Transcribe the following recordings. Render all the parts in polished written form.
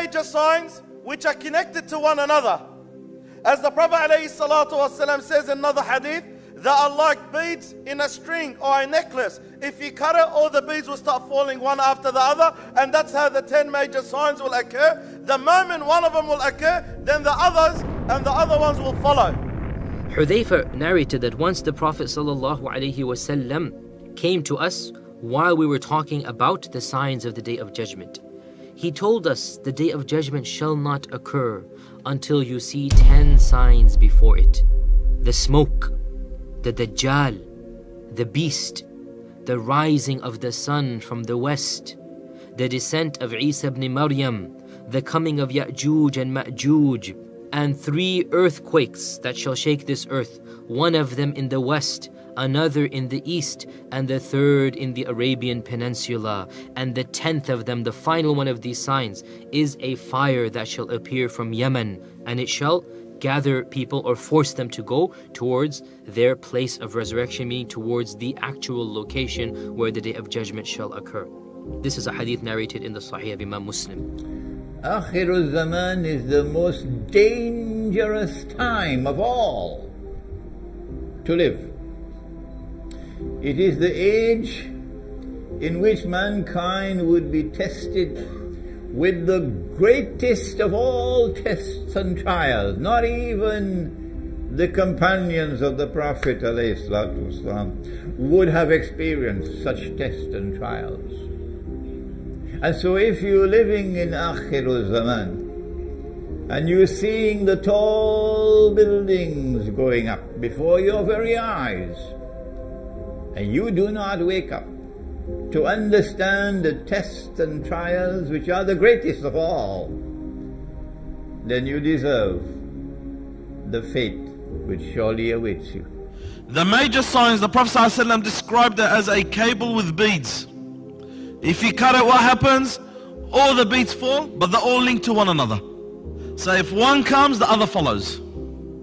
major signs which are connected to one another. As the Prophet ﷺ says in another hadith, that are like beads in a string or a necklace. If you cut it, all the beads will start falling one after the other, and that's how the 10 major signs will occur. The moment one of them will occur, then the others and the other ones will follow. Hudhayfa narrated that once the Prophet ﷺ came to us while we were talking about the signs of the Day of Judgment. He told us the Day of Judgment shall not occur until you see 10 signs before it. The smoke, the Dajjal, the beast, the rising of the sun from the west, the descent of Isa ibn Maryam, the coming of Ya'juj and Ma'juj, and 3 earthquakes that shall shake this earth, one of them in the west, another in the east, and the 3rd in the Arabian Peninsula. And the 10th of them, the final one of these signs, is a fire that shall appear from Yemen, and it shall gather people or force them to go towards their place of resurrection, meaning towards the actual location where the Day of Judgment shall occur. This is a hadith narrated in the Sahih of Imam Muslim. Akhirul Zaman is the most dangerous time of all to live. It is the age in which mankind would be tested with the greatest of all tests and trials. Not even the companions of the Prophet ﷺ would have experienced such tests and trials. And so if you're living in Akhirul Zaman and you're seeing the tall buildings going up before your very eyes, and you do not wake up to understand the tests and trials which are the greatest of all, then you deserve the fate which surely awaits you. The major signs, the Prophet ﷺ described it as a cable with beads. If you cut it, what happens? All the beads fall, but they're all linked to one another. So if one comes, the other follows.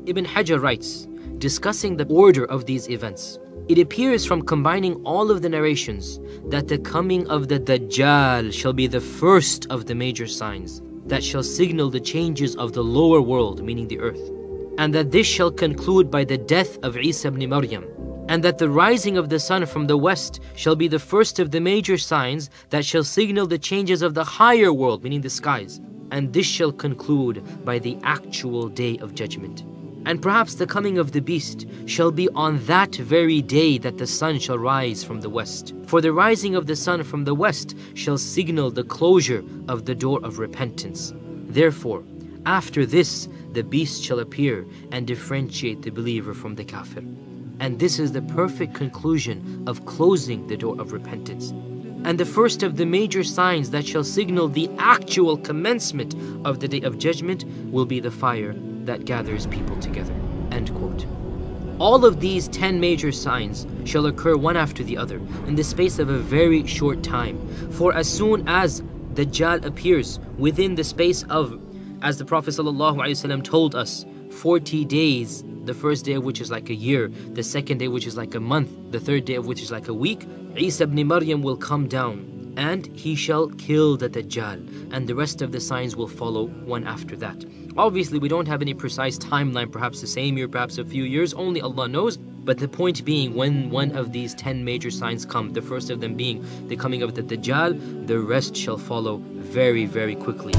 Ibn Hajar writes, discussing the order of these events, it appears from combining all of the narrations that the coming of the Dajjal shall be the first of the major signs that shall signal the changes of the lower world, meaning the earth, and that this shall conclude by the death of Isa ibn Maryam, and that the rising of the sun from the west shall be the first of the major signs that shall signal the changes of the higher world, meaning the skies, and this shall conclude by the actual Day of Judgment. And perhaps the coming of the beast shall be on that very day that the sun shall rise from the west. For the rising of the sun from the west shall signal the closure of the door of repentance. Therefore, after this, the beast shall appear and differentiate the believer from the kafir. And this is the perfect conclusion of closing the door of repentance. And the first of the major signs that shall signal the actual commencement of the Day of Judgment will be the fire that gathers people together. End quote. All of these 10 major signs shall occur one after the other in the space of a very short time. For as soon as Dajjal appears within the space of, as the Prophet ﷺ told us, 40 days, the first day of which is like a year, the second day which is like a month, the third day of which is like a week, Isa ibn Maryam will come down and he shall kill the Dajjal, and the rest of the signs will follow one after that. Obviously, we don't have any precise timeline, perhaps the same year, perhaps a few years, only Allah knows. But the point being, when one of these 10 major signs come, the first of them being the coming of the Dajjal, the rest shall follow very, very quickly.